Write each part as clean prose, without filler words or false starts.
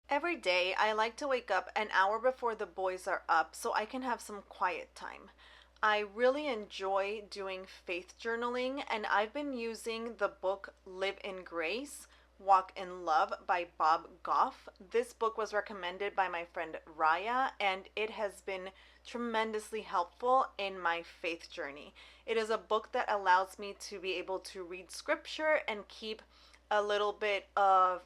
Every day, I like to wake up an hour before the boys are up so I can have some quiet time. I really enjoy doing faith journaling, and I've been using the book Live in Grace, Walk in Love by Bob Goff. This book was recommended by my friend Raya, and it has been tremendously helpful in my faith journey. It is a book that allows me to be able to read scripture and keep a little bit of,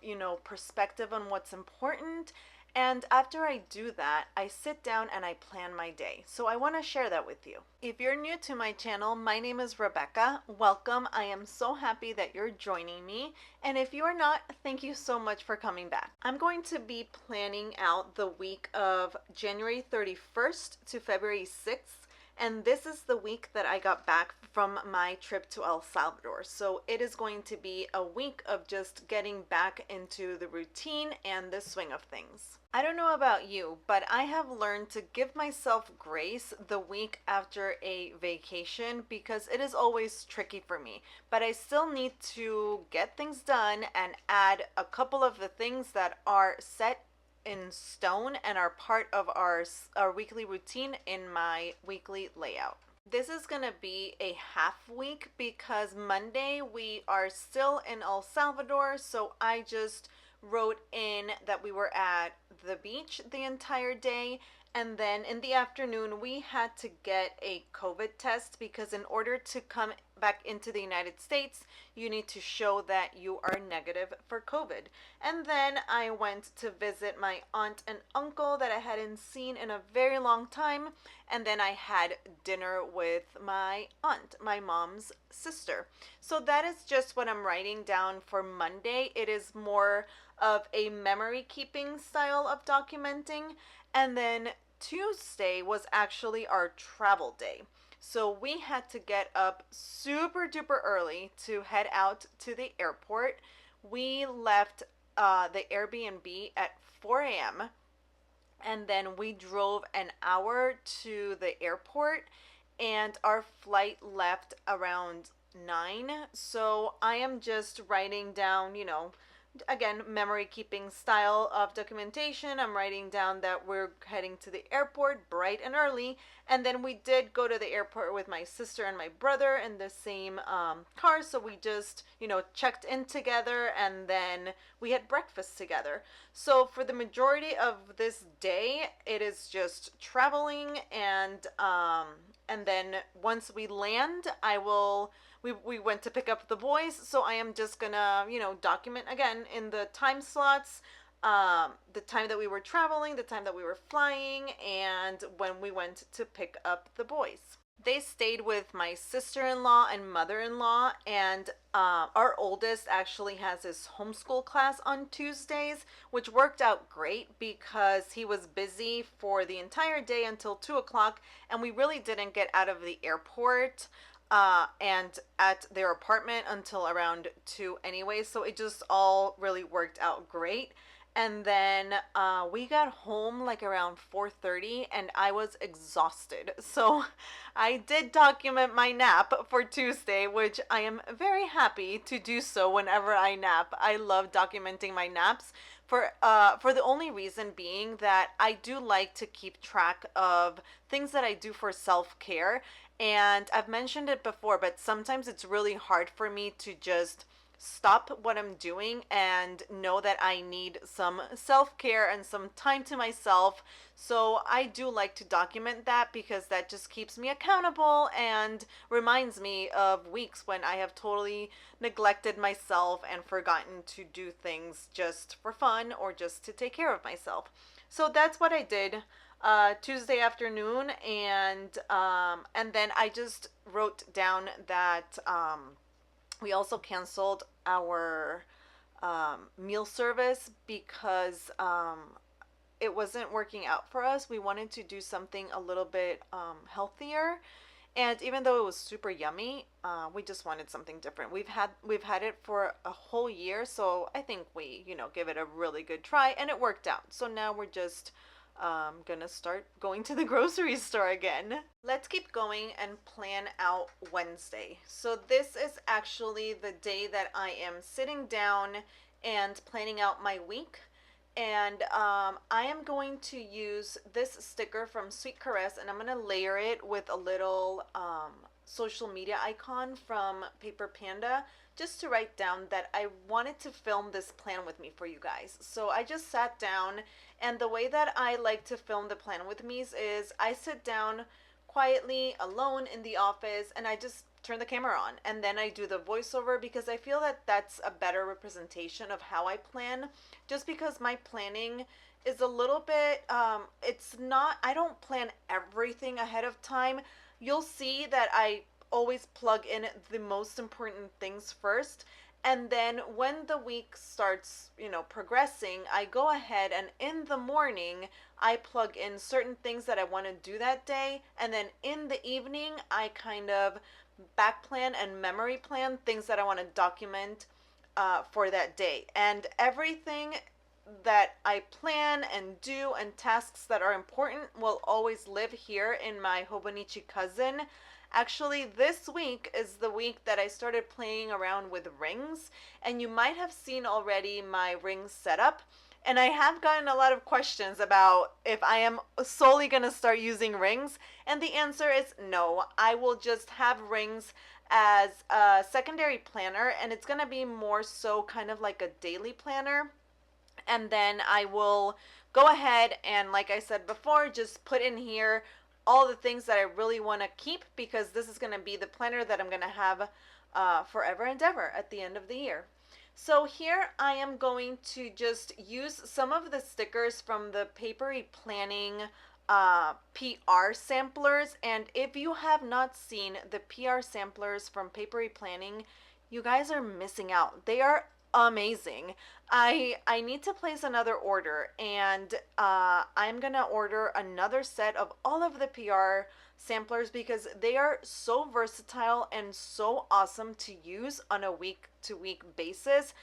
perspective on what's important. And after I do that, I sit down and I plan my day. So I want to share that with you. If you're new to my channel, my name is Rebecca. Welcome. I am so happy that you're joining me. And if you are not, thank you so much for coming back. I'm going to be planning out the week of January 31st to February 6th. And this is the week that I got back from my trip to El Salvador. So it is going to be a week of just getting back into the routine and the swing of things. I don't know about you, but I have learned to give myself grace the week after a vacation because it is always tricky for me. But I still need to get things done and add a couple of the things that are set in stone and are part of our weekly routine in my weekly layout. This is going to be a half week because Monday we are still in El Salvador, so I just wrote in that we were at the beach the entire day, and then in the afternoon we had to get a COVID test because in order to come back into the United States, you need to show that you are negative for COVID. And then I went to visit my aunt and uncle that I hadn't seen in a very long time. And then I had dinner with my aunt, my mom's sister. So that is just what I'm writing down for Monday. It is more of a memory keeping style of documenting. And then Tuesday was actually our travel day. So we had to get up super duper early to head out to the airport. We left the Airbnb at 4 a.m. and then we drove an hour to the airport, and our flight left around 9. So I am just writing down, again, memory keeping style of documentation. I'm writing down that we're heading to the airport bright and early, and then we did go to the airport with my sister and my brother in the same car, so we just checked in together, and then we had breakfast together. So for the majority of this day it is just traveling, and then once we land, we went to pick up the boys, so I am just gonna, document again in the time slots, the time that we were traveling, the time that we were flying, and when we went to pick up the boys. They stayed with my sister-in-law and mother-in-law, and our oldest actually has his homeschool class on Tuesdays, which worked out great because he was busy for the entire day until 2 o'clock, and we really didn't get out of the airport and at their apartment until around 2 anyway, so it just all really worked out great. And then we got home like around 4:30 and I was exhausted. So I did document my nap for Tuesday, which I am very happy to do so whenever I nap. I love documenting my naps for the only reason being that I do like to keep track of things that I do for self-care. And I've mentioned it before, but sometimes it's really hard for me to just stop what I'm doing and know that I need some self-care and some time to myself. So I do like to document that because that just keeps me accountable and reminds me of weeks when I have totally neglected myself and forgotten to do things just for fun or just to take care of myself. So that's what I did Tuesday afternoon, and then I just wrote down that we also canceled our meal service because it wasn't working out for us. We wanted to do something a little bit healthier, and even though it was super yummy, we just wanted something different. We've had it for a whole year, so I think we give it a really good try, and it worked out. So now we're just gonna start going to the grocery store again. Let's keep going and plan out Wednesday. So this is actually the day that I am sitting down and planning out my week. And I am going to use this sticker from Sweet Caress, and I'm going to layer it with a little social media icon from Paper Panda, just to write down that I wanted to film this plan with me for you guys. So I just sat down, and the way that I like to film the plan with me is I sit down quietly alone in the office and I just turn the camera on, and then I do the voiceover because I feel that that's a better representation of how I plan, just because my planning is a little bit it's not, I don't plan everything ahead of time. You'll see that I always plug in the most important things first, and then when the week starts, progressing, I go ahead and in the morning I plug in certain things that I want to do that day, and then in the evening I kind of back plan and memory plan things that I want to document for that day. And everything that I plan and do and tasks that are important will always live here in my Hobonichi cousin. Actually, this week is the week that I started playing around with rings, and you might have seen already my ring setup. And I have gotten a lot of questions about if I am solely going to start using rings, and the answer is no. I will just have rings as a secondary planner, and it's going to be more so kind of like a daily planner. And then I will go ahead and, like I said before, just put in here all the things that I really want to keep, because this is going to be the planner that I'm going to have forever and ever at the end of the year. So here I am going to just use some of the stickers from the Papery Planning PR samplers. And if you have not seen the PR samplers from Papery Planning, you guys are missing out. They are amazing. I need to place another order, and I'm gonna order another set of all of the PR samplers because they are so versatile and so awesome to use on a week to week basis.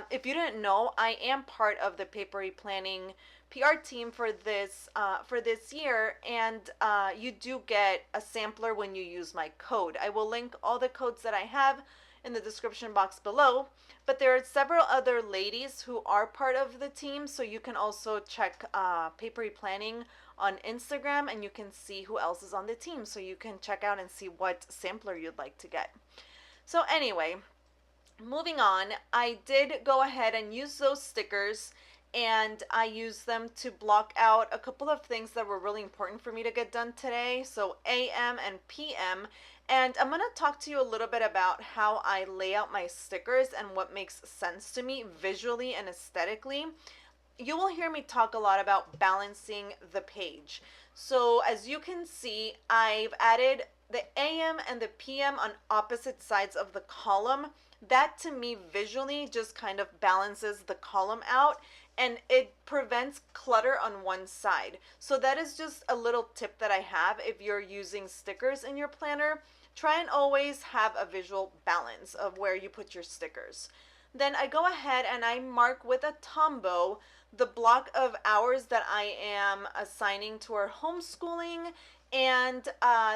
If you didn't know, I am part of the Papery Planning PR team for this year, and you do get a sampler when you use my code. I will link all the codes that I have in the description box below, but there are several other ladies who are part of the team, so you can also check Papery Planning on Instagram and you can see who else is on the team, so you can check out and see what sampler you'd like to get. So anyway, moving on, I did go ahead and use those stickers, and I used them to block out a couple of things that were really important for me to get done today, so AM and PM. And I'm going to talk to you a little bit about how I lay out my stickers and what makes sense to me visually and aesthetically. You will hear me talk a lot about balancing the page. So as you can see, I've added the AM and the PM on opposite sides of the column. That to me visually just kind of balances the column out, and it prevents clutter on one side. So that is just a little tip that I have if you're using stickers in your planner. Try and always have a visual balance of where you put your stickers. Then I go ahead and I mark with a Tombow the block of hours that I am assigning to our homeschooling, and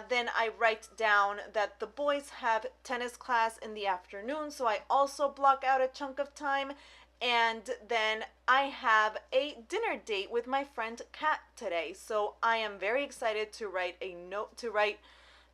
then I write down that the boys have tennis class in the afternoon, so I also block out a chunk of time. And then I have a dinner date with my friend Kat today, so I am very excited to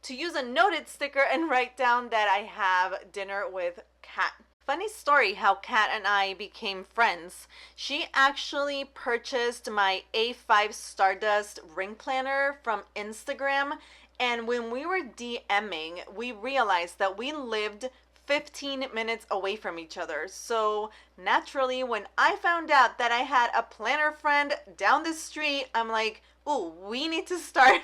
use a noted sticker and write down that I have dinner with Kat. Funny story how Kat and I became friends. She actually purchased my A5 Stardust ring planner from Instagram, and when we were DMing, we realized that we lived 15 minutes away from each other. So naturally, when I found out that I had a planner friend down the street, I'm like, ooh, we need to start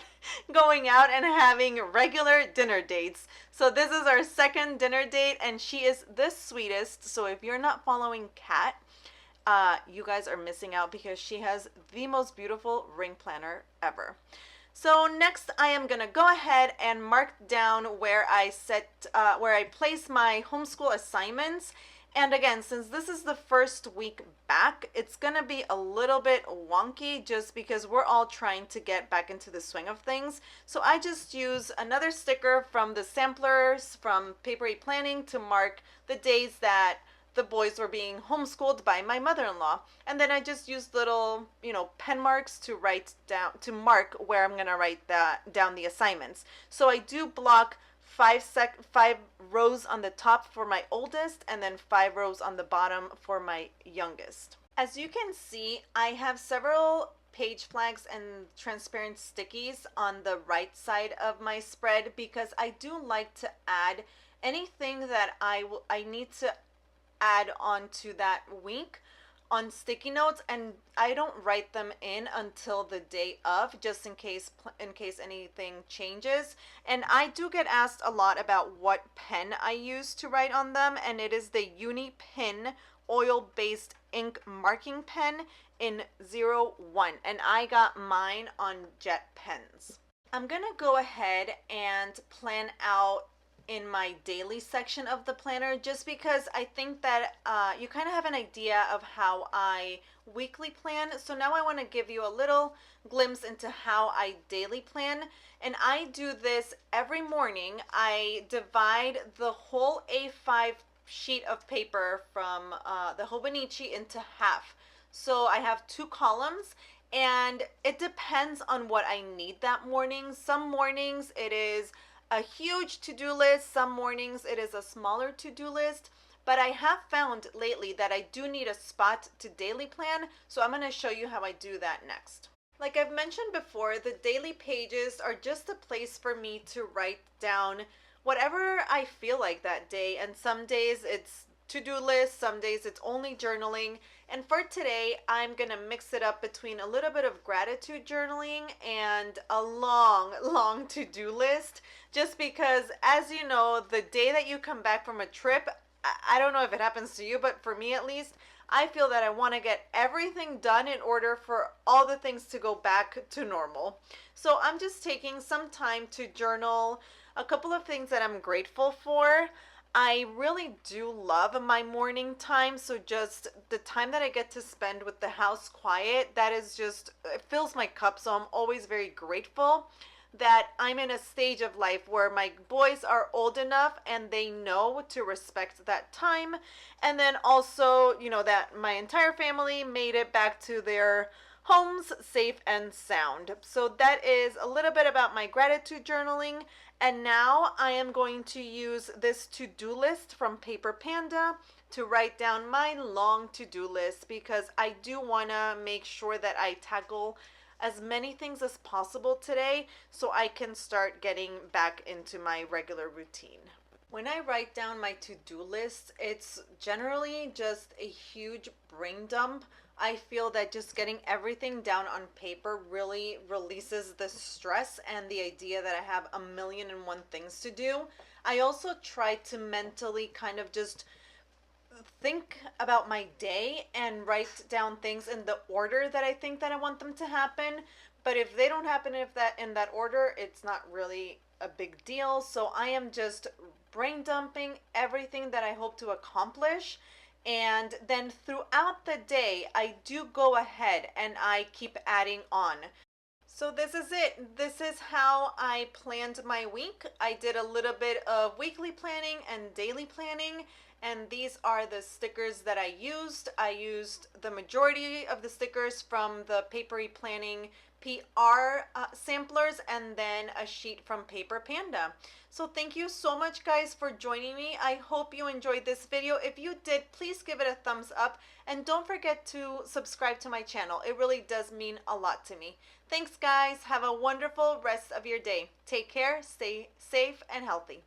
going out and having regular dinner dates. So this is our second dinner date, and she is the sweetest. So if you're not following Kat, you guys are missing out because she has the most beautiful ring planner ever. So next I am gonna go ahead and mark down where I place my homeschool assignments. And again, since this is the first week back, it's gonna be a little bit wonky just because we're all trying to get back into the swing of things. So I just use another sticker from the samplers from Papery Planning to mark the days that the boys were being homeschooled by my mother-in-law. And then I just used little, pen marks to mark where I'm going to write down the assignments. So I do block 5 rows on the top for my oldest and then 5 rows on the bottom for my youngest. As you can see, I have several page flags and transparent stickies on the right side of my spread because I do like to add anything that I need to add onto that week on sticky notes, and I don't write them in until the day of, just in case anything changes. And I do get asked a lot about what pen I use to write on them, and it is the Uni Pen oil-based ink marking pen in 01, and I got mine on jet pens. I'm gonna go ahead and plan out in my daily section of the planner, just because I think that you kind of have an idea of how I weekly plan. So now I want to give you a little glimpse into how I daily plan. And I do this every morning. I divide the whole A5 sheet of paper from the Hobonichi into half. So I have 2 columns, and it depends on what I need that morning. Some mornings it is a huge to-do list, some mornings it is a smaller to-do list, but I have found lately that I do need a spot to daily plan, so I'm going to show you how I do that next. Like I've mentioned before, the daily pages are just a place for me to write down whatever I feel like that day, and some days it's to-do list, some days it's only journaling. And for today, I'm gonna mix it up between a little bit of gratitude journaling and a long to-do list, just because, as you know, the day that you come back from a trip, I don't know if it happens to you, but for me at least, I feel that I want to get everything done in order for all the things to go back to normal. So I'm just taking some time to journal a couple of things that I'm grateful for. I really do love my morning time, so just the time that I get to spend with the house quiet, that is just, it fills my cup, so I'm always very grateful that I'm in a stage of life where my boys are old enough and they know to respect that time. And then also, that my entire family made it back to their homes safe and sound. So that is a little bit about my gratitude journaling. And now I am going to use this to-do list from Paper Panda to write down my long to-do list, because I do want to make sure that I tackle as many things as possible today so I can start getting back into my regular routine. When I write down my to-do list, it's generally just a huge brain dump. I feel that just getting everything down on paper really releases the stress and the idea that I have 1,000,001 things to do. I also try to mentally kind of just think about my day and write down things in the order that I think that I want them to happen. But if they don't happen in that order, it's not really a big deal. So I am just brain dumping everything that I hope to accomplish. And then throughout the day, I do go ahead and I keep adding on. So this is it. This is how I planned my week. I did a little bit of weekly planning and daily planning, and these are the stickers that I used. I used the majority of the stickers from the Papery Planning PR samplers, and then a sheet from Paper Panda. So thank you so much, guys, for joining me. I hope you enjoyed this video. If you did, please give it a thumbs up, and don't forget to subscribe to my channel. It really does mean a lot to me. Thanks, guys. Have a wonderful rest of your day. Take care, stay safe and healthy.